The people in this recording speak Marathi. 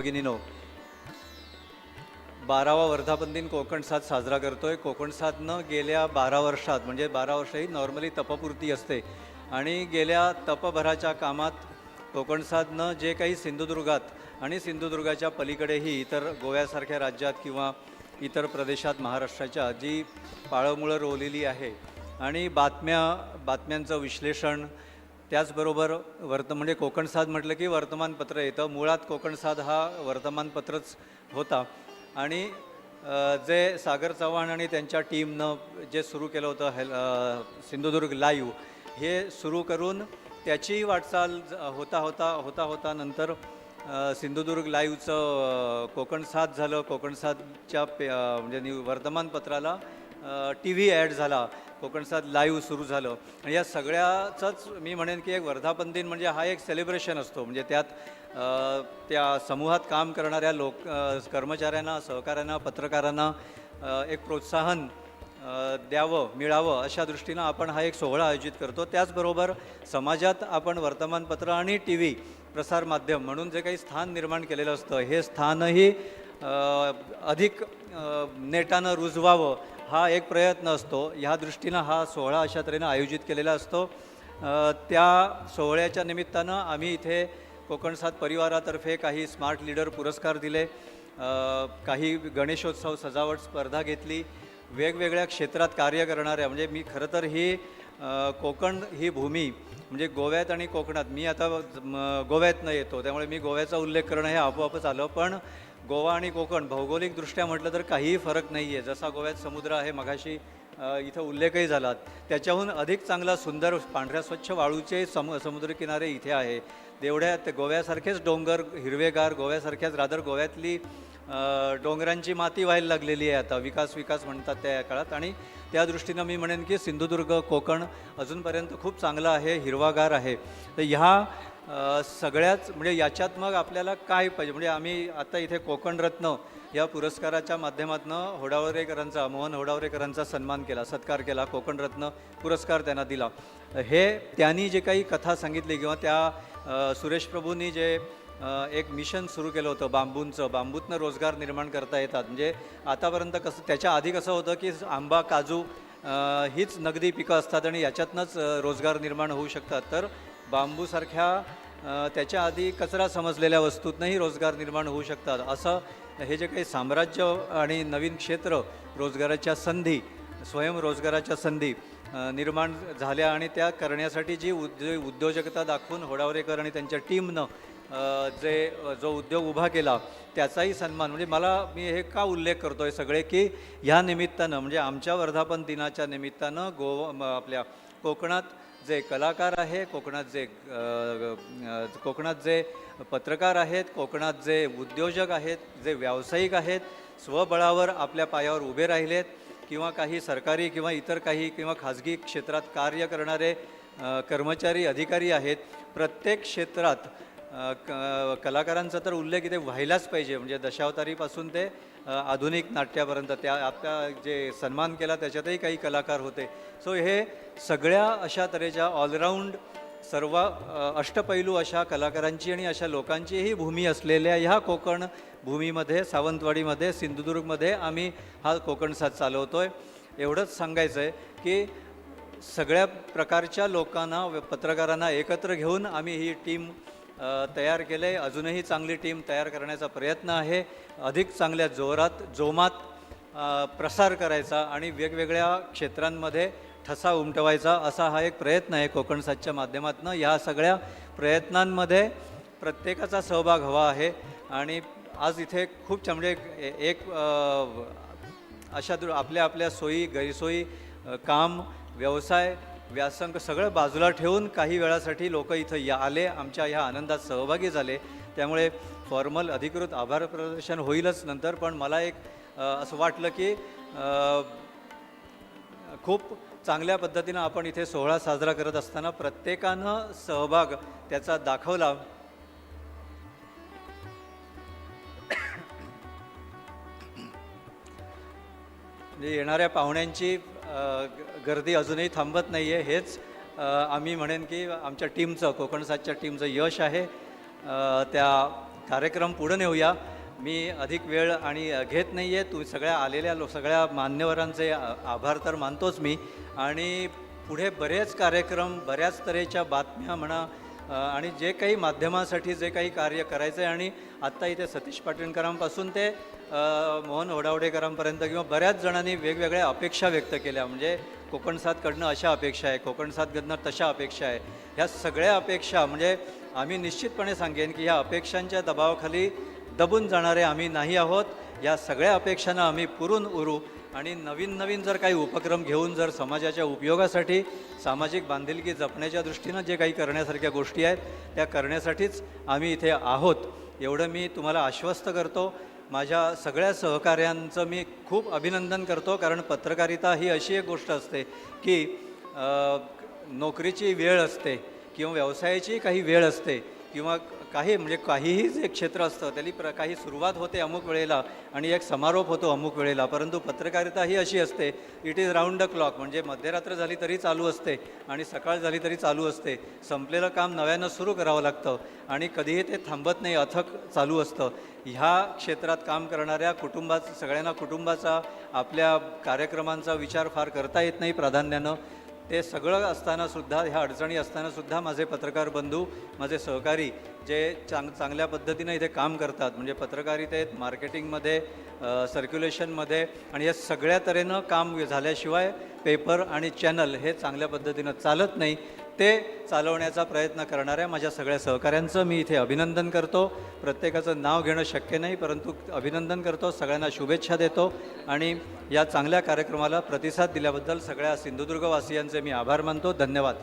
भगिनीनो, 12वा वर्धापन दिन कोकण साथ साजरा करतोय. कोकण साथनं गेल्या 12 वर्षात म्हणजे 12 वर्ष ही नॉर्मली तपपूर्ती असते आणि गेल्या तपभराच्या कामात कोकण साथनं जे काही सिंधुदुर्गात आणि सिंधुदुर्गाच्या पलीकडेही इतर गोव्यासारख्या राज्यात किंवा इतर प्रदेशात महाराष्ट्राच्या जी पाळंमुळं रोवलेली आहे आणि बातम्यांचं विश्लेषण, त्याचबरोबर म्हणजे कोकण साथ म्हटलं की वर्तमानपत्र येतं. मुळात कोकण साथ हा वर्तमानपत्रच होता आणि जे सागर चव्हाण आणि त्यांच्या टीमनं जे सुरू केलं होतं सिंधुदुर्ग लाईव्ह, हे सुरू करून त्याची वाटचाल होता नंतर सिंधुदुर्ग लाईव्हचं कोकण साथ झालं. कोकण साथच्या म्हणजे वर्तमानपत्राला टी व्ही ॲड झाला, कोकण साथ लाईव्ह सुरू झालं आणि या सगळ्याचंच मी म्हणेन की एक वर्धापन दिन म्हणजे हा एक सेलिब्रेशन असतो. म्हणजे त्यात त्या समूहात काम करणाऱ्या कर्मचाऱ्यांना, सहकाऱ्यांना, पत्रकारांना एक प्रोत्साहन मिळावं अशा दृष्टीनं आपण हा एक सोहळा आयोजित करतो. त्याचबरोबर समाजात आपण वर्तमानपत्र आणि टी व्ही प्रसारमाध्यम म्हणून जे काही स्थान निर्माण केलेलं असतं, हे स्थानही अधिक नेटानं रुजवावं हा एक प्रयत्न असतो. ह्या दृष्टीनं हा सोहळा अशा तऱ्हेनं आयोजित केलेला असतो. त्या सोहळ्याच्या निमित्तानं आम्ही इथे कोकण साथ परिवारातर्फे काही स्मार्ट लीडर पुरस्कार दिले, काही गणेशोत्सव सजावट स्पर्धा घेतली. वेगवेगळ्या क्षेत्रात कार्य करणाऱ्या, म्हणजे मी खरं तर कोकण ही भूमी म्हणजे गोव्यात आणि कोकणात, मी आता गोव्यातनं येतो त्यामुळे मी गोव्याचा उल्लेख करणं हे आपोआपच आलं. पण गोवा आणि कोकण भौगोलिकदृष्ट्या म्हटलं तर काहीही फरक नाही आहे. जसा गोव्यात समुद्र आहे, मगाशी इथं उल्लेखही झाला, त्याच्याहून अधिक चांगला सुंदर पांढऱ्या स्वच्छ वाळूचे समुद्रकिनारे इथे आहे. तेवढ्यात गोव्यासारखेच डोंगर हिरवेगार, गोव्यासारख्याच गोव्यातली डोंगरांची माती व्हायला लागलेली आहे आता, विकास म्हणतात त्या काळात. आणि त्या दृष्टीनं मी म्हणेन की सिंधुदुर्ग कोकण अजूनपर्यंत खूप चांगला आहे, हिरवागार आहे. तर ह्या सगळ्याच म्हणजे याच्यात मग आपल्याला काय पाहिजे, म्हणजे आम्ही आता इथे कोकणरत्न या पुरस्काराच्या माध्यमातून मोहन होडावरेकरांचा सत्कार केला, कोकणरत्न पुरस्कार त्यांना दिला. हे त्यांनी जे काही कथा सांगितली किंवा त्या सुरेश प्रभूंनी जे एक मिशन सुरू केलं होतं बांबूतनं रोजगार निर्माण करता येतात. म्हणजे आतापर्यंत कसं, त्याच्या आधी कसं होतं की आंबा, काजू हीच नगदी पिकं असतात आणि याच्यातनंच रोजगार निर्माण होऊ शकतात. तर बांबूसारख्या त्याच्या आधी कचरा समजलेल्या वस्तूतनंही रोजगार निर्माण होऊ शकतात. असं हे जे काही साम्राज्य आणि नवीन क्षेत्र रोजगाराच्या संधी, स्वयंरोजगाराच्या संधी निर्माण झाल्या आणि त्या करण्यासाठी जी उद्योजकता दाखवून होडावरेकर आणि त्यांच्या टीमनं जो उद्योग उभा केला त्याचाही सन्मान. म्हणजे मी हे का उल्लेख करतो आहे सगळे, की ह्या निमित्तानं म्हणजे आमच्या वर्धापन दिनाच्या निमित्तानं आपल्या कोकणात जे कलाकार आहे, कोकणात जे पत्रकार आहेत, कोकणात जे उद्योजक आहेत, जे व्यावसायिक आहेत, स्वबळावर आपल्या पायावर उभे राहिलेत किंवा काही सरकारी किंवा इतर किंवा खाजगी क्षेत्रात कार्य करणारे कर्मचारी, अधिकारी आहेत, प्रत्येक क्षेत्रात कलाकारांचा तर उल्लेख इथे व्हायलाच पाहिजे. म्हणजे दशावतारीपासून ते आधुनिक नाट्यापर्यंत आता जे सन्मान केला त्याच्यातही काही कलाकार होते. सो हे सगळ्या अशा तऱ्हेच्या ऑलराऊंड सर्व अष्टपैलू अशा कलाकारांची आणि अशा लोकांचीही भूमी असलेल्या ह्या कोकण भूमीमध्ये, सावंतवाडीमध्ये, सिंधुदुर्गमध्ये आम्ही हा कोकण साथ चालवतो आहे. एवढंच सांगायचं आहे की सगळ्या प्रकारच्या लोकांना, पत्रकारांना एकत्र घेऊन आम्ही ही टीम तयार केलं आहे. अजूनही चांगली टीम तयार करण्याचा प्रयत्न आहे. अधिक चांगल्या जोमात प्रसार करायचा आणि वेगवेगळ्या क्षेत्रांमध्ये ठसा उमटवायचा असा हा एक प्रयत्न आहे कोकण साथच्या माध्यमातून. या सगळ्या प्रयत्नांमध्ये प्रत्येकाचा सहभाग हवा आहे आणि आज इथे खूप म्हणजे एक अशा आपल्या सोयी, गैरसोयी, काम, व्यवसाय, व्यासंग सगळं बाजूला ठेवून काही वेळासाठी लोक इथं आले, आमच्या ह्या आनंदात सहभागी झाले. त्यामुळे फॉर्मल अधिकृत आभार प्रदर्शन होईलच नंतर, पण मला एक असं वाटलं की खूप चांगल्या पद्धतीनं आपण इथे सोहळा साजरा करत असताना प्रत्येकानं सहभाग त्याचा दाखवला. म्हणजे येणाऱ्या पाहुण्यांची गर्दी अजूनही थांबत नाही आहे. हेच आम्ही म्हणेन की आमच्या टीमचं, कोकण साथच्या टीमचं यश आहे. त्या कार्यक्रम पुढे नेऊया. मी अधिक वेळ आणि घेत नाही आहे. तुम्ही सगळ्या आलेल्या सगळ्या मान्यवरांचे आभार तर मानतोच मी. आणि पुढे बरेच कार्यक्रम, बऱ्याच तऱ्हेच्या बातम्या म्हणा आणि जे काही माध्यमासाठी जे काही कार्य करायचं आहे आणि आत्ता इथे सतीश पाटणकरांपासून ते मोहन ओडावडेकरांपर्यंत किंवा बऱ्याच जणांनी वेगवेगळ्या अपेक्षा व्यक्त केल्या. म्हणजे कोकण सातकडनं अशा अपेक्षा आहे, कोकण सातकडनं तशा अपेक्षा आहे. ह्या सगळ्या अपेक्षा म्हणजे आम्ही निश्चितपणे सांगेन की ह्या अपेक्षांच्या दबावाखाली दबून जाणारे आम्ही नाही आहोत. या सगळ्या अपेक्षांना आम्ही पुरून उरू आणि नवीन नवीन जर काही उपक्रम घेऊन जर समाजाच्या उपयोगासाठी, सामाजिक बांधिलकी जपण्याच्या दृष्टीनं जे काही करण्यासारख्या गोष्टी आहेत त्या करण्यासाठीच आम्ही इथे आहोत, एवढं मी तुम्हाला आश्वस्त करतो. माझ्या सगळ्या सहकाऱ्यांचं मी खूप अभिनंदन करतो. कारण पत्रकारिता ही अशी एक गोष्ट असते की नोकरीची वेळ असते किंवा व्यवसायाची काही वेळ असते किंवा काही म्हणजे काहीही जे क्षेत्र असतं त्याची काही सुरुवात होते अमुक वेळेला आणि एक समारोप होतो अमुक वेळेला. परंतु पत्रकारिता ही अशी असते, it is round the clock. म्हणजे मध्यरात्र झाली तरी चालू असते आणि सकाळ झाली तरी चालू असते. संपलेलं काम नव्यानं सुरू करावं लागतं आणि कधीही ते थांबत नाही, अथक चालू असतं. ह्या क्षेत्रात काम करणाऱ्या सगळ्यांना कुटुंबाचा, आपल्या कार्यक्रमांचा विचार फार करता येत नाही प्राधान्यानं. ते सगळं असतानासुद्धा, ह्या अडचणी असतानासुद्धा माझे पत्रकार बंधू, माझे सहकारी जे चांगल्या पद्धतीनं इथे काम करतात, म्हणजे पत्रकारितेत, मार्केटिंगमध्ये, सर्क्युलेशनमध्ये आणि या सगळ्या तऱ्हेनं काम झाल्याशिवाय पेपर आणि चॅनल हे चांगल्या पद्धतीनं चालत नाही. ते चालवण्याचा प्रयत्न करणाऱ्या माझ्या सगळ्या सहकाऱ्यांचं मी इथे अभिनंदन करतो. प्रत्येकाचं नाव घेणं शक्य नाही, परंतु अभिनंदन करतो, सगळ्यांना शुभेच्छा देतो आणि या चांगल्या कार्यक्रमाला प्रतिसाद दिल्याबद्दल सगळ्या सिंधुदुर्गवासियांचे मी आभार मानतो. धन्यवाद.